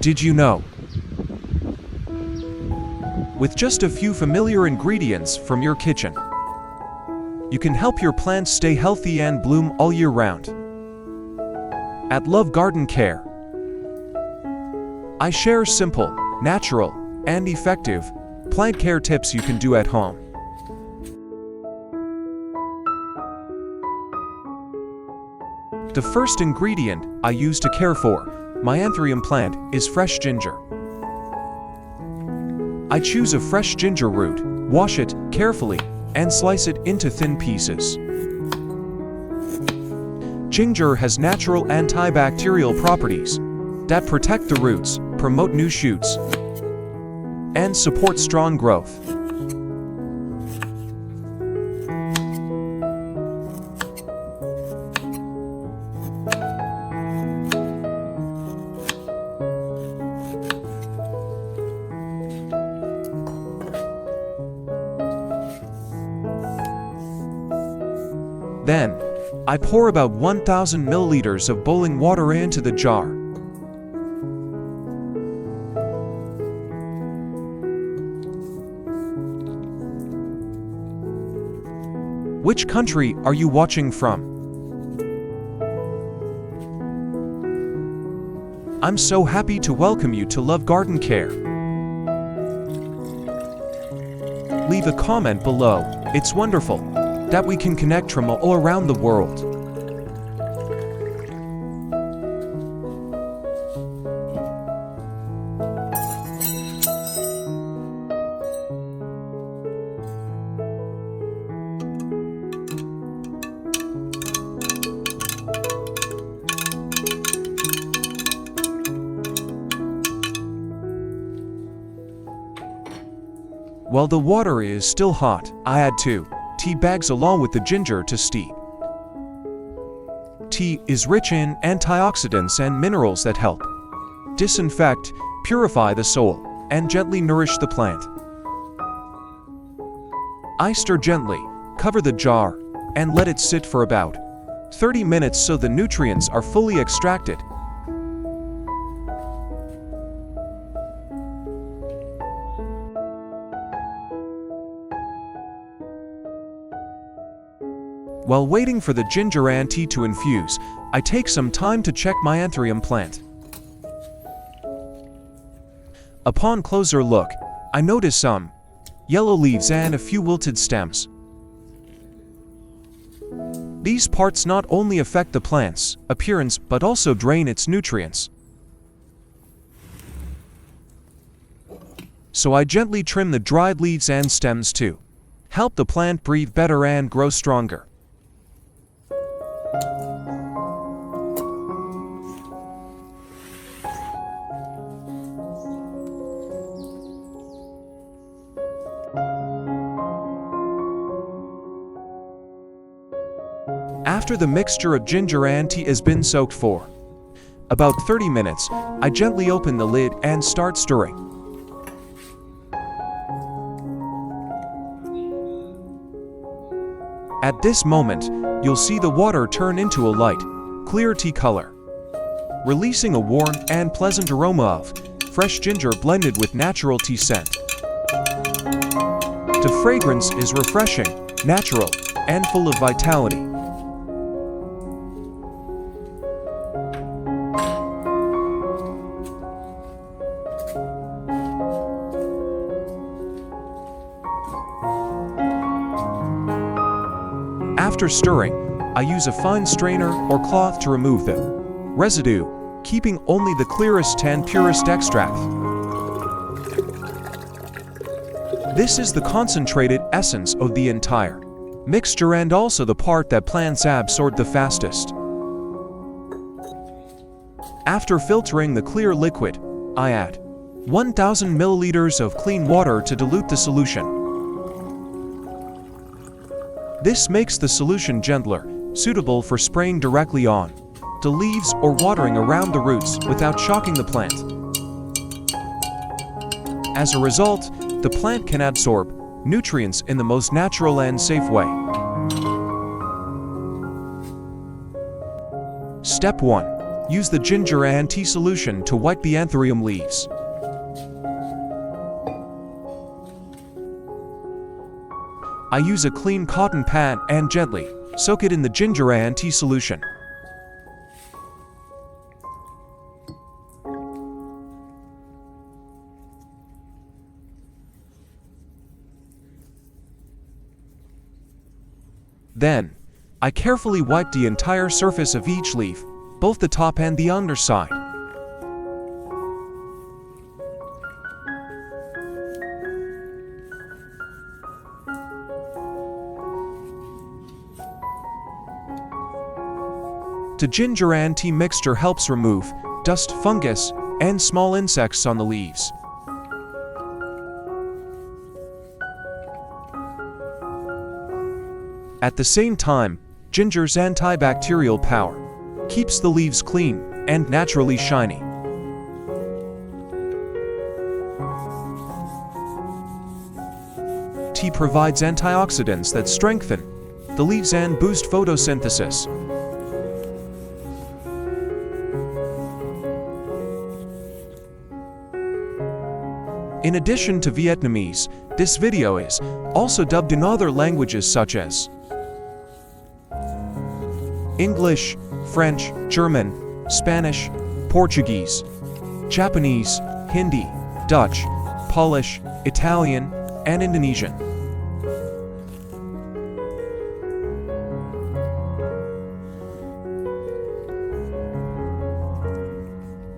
Did you know? With just a few familiar ingredients from your kitchen, you can help your plants stay healthy and bloom all year round. At Love Garden Care, I share simple, natural, and effective plant care tips you can do at home. The first ingredient I use to care for my Anthurium plant is fresh ginger. I choose a fresh ginger root, wash it carefully, and slice it into thin pieces. Ginger has natural antibacterial properties that protect the roots, promote new shoots, and support strong growth. Then, I pour about 1,000 milliliters of boiling water into the jar. Which country are you watching from? I'm so happy to welcome you to Love Garden Care. Leave a comment below. It's wonderful that we can connect from all around the world. While the water is still hot, I add 2 tea bags along with the ginger to steep. Tea is rich in antioxidants and minerals that help disinfect, purify the soil, and gently nourish the plant. I stir gently, cover the jar, and let it sit for about 30 minutes so the nutrients are fully extracted. While waiting for the ginger and tea to infuse, I take some time to check my Anthurium plant. Upon closer look, I notice some yellow leaves and a few wilted stems. These parts not only affect the plant's appearance but also drain its nutrients. So I gently trim the dried leaves and stems to help the plant breathe better and grow stronger. After the mixture of ginger and tea has been soaked for about 30 minutes, I gently open the lid and start stirring. At this moment, you'll see the water turn into a light, clear tea color, releasing a warm and pleasant aroma of fresh ginger blended with natural tea scent. The fragrance is refreshing, natural, and full of vitality. After stirring, I use a fine strainer or cloth to remove the residue, keeping only the clearest and purest extract. This is the concentrated essence of the entire mixture and also the part that plants absorb the fastest. After filtering the clear liquid, I add 1,000 milliliters of clean water to dilute the solution. This makes the solution gentler, suitable for spraying directly on the leaves or watering around the roots without shocking the plant. As a result, the plant can absorb nutrients in the most natural and safe way. Step 1. Use the ginger and tea solution to wipe the Anthurium leaves. I use a clean cotton pad and gently soak it in the ginger and tea solution. Then, I carefully wipe the entire surface of each leaf, both the top and the underside. The ginger and tea mixture helps remove dust, fungus, and small insects on the leaves. At the same time, ginger's antibacterial power keeps the leaves clean and naturally shiny. Tea provides antioxidants that strengthen the leaves and boost photosynthesis. In addition to Vietnamese, this video is also dubbed in other languages such as English, French, German, Spanish, Portuguese, Japanese, Hindi, Dutch, Polish, Italian, and Indonesian.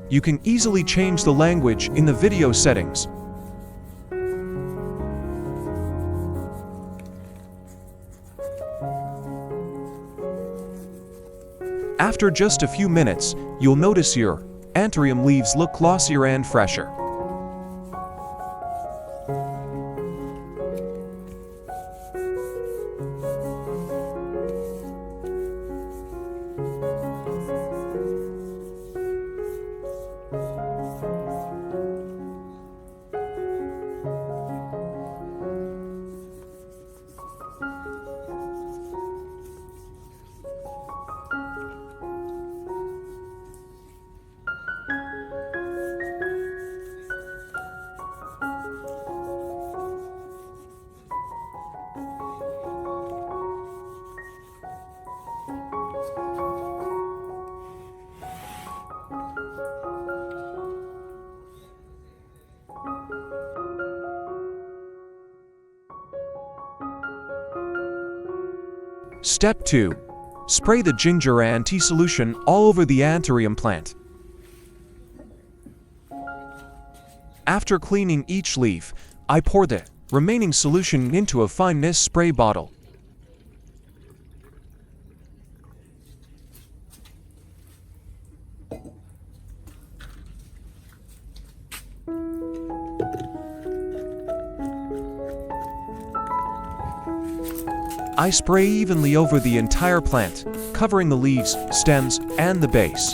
You can easily change the language in the video settings. After just a few minutes, you'll notice your Anthurium leaves look glossier and fresher. Step 2. Spray the ginger and tea solution all over the Anthurium plant. After cleaning each leaf, I pour the remaining solution into a fine mist spray bottle. I spray evenly over the entire plant, covering the leaves, stems, and the base.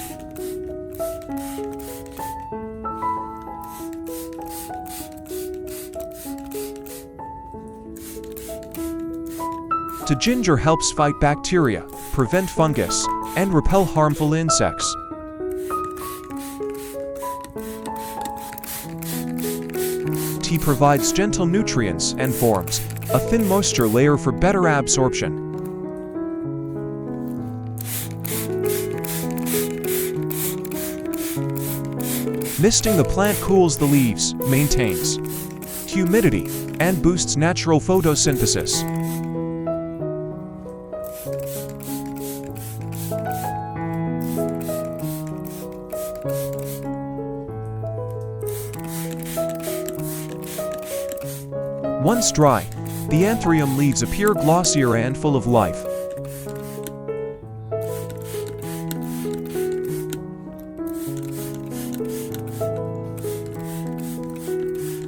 The ginger helps fight bacteria, prevent fungus, and repel harmful insects. Tea provides gentle nutrients and forms a thin moisture layer for better absorption. Misting the plant cools the leaves, maintains humidity, and boosts natural photosynthesis. Once dry, the Anthurium leaves appear glossier and full of life.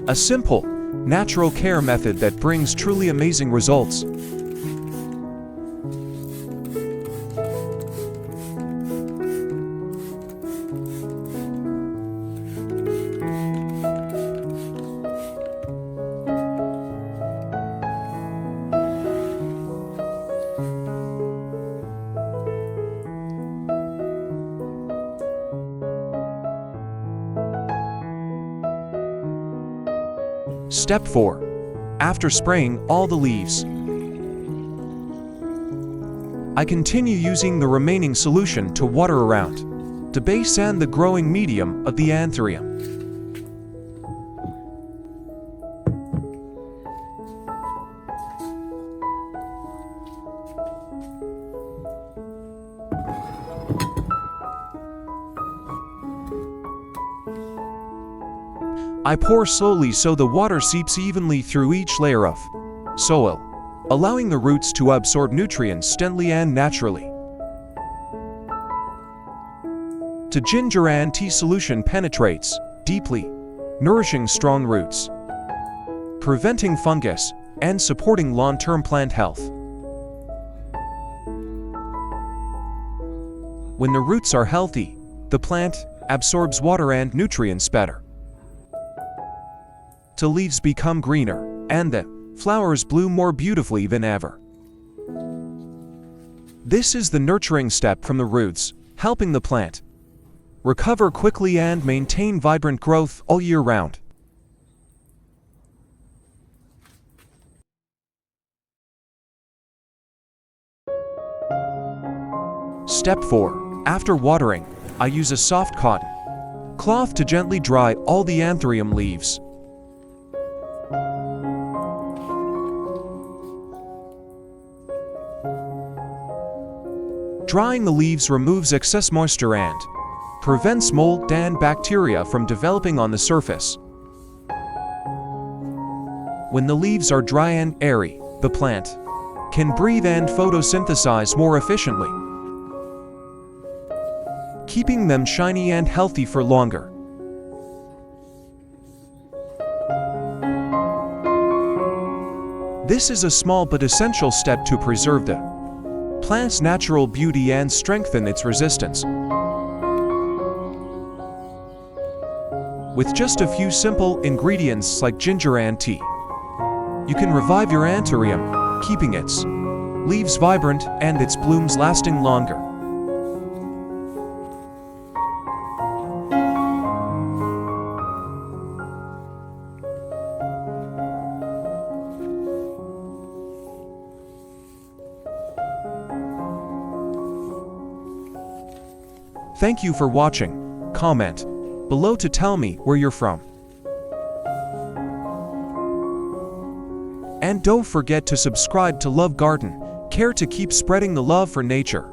A simple, natural care method that brings truly amazing results. Step 4. After spraying all the leaves, I continue using the remaining solution to water around the base and the growing medium of the Anthurium. I pour slowly so the water seeps evenly through each layer of soil, allowing the roots to absorb nutrients gently and naturally. The ginger and tea solution penetrates deeply, nourishing strong roots, preventing fungus, and supporting long-term plant health. When the roots are healthy, the plant absorbs water and nutrients better. The leaves become greener, and the flowers bloom more beautifully than ever. This is the nurturing step from the roots, helping the plant recover quickly and maintain vibrant growth all year round. Step 4. After watering, I use a soft cotton cloth to gently dry all the Anthurium leaves. Drying the leaves removes excess moisture and prevents mold and bacteria from developing on the surface. When the leaves are dry and airy, the plant can breathe and photosynthesize more efficiently, keeping them shiny and healthy for longer. This is a small but essential step to preserve the plant's natural beauty and strengthen its resistance. With just a few simple ingredients like ginger and tea, you can revive your Anthurium, keeping its leaves vibrant and its blooms lasting longer. Thank you for watching. Comment below to tell me where you're from. And don't forget to subscribe to Love Garden Care to keep spreading the love for nature.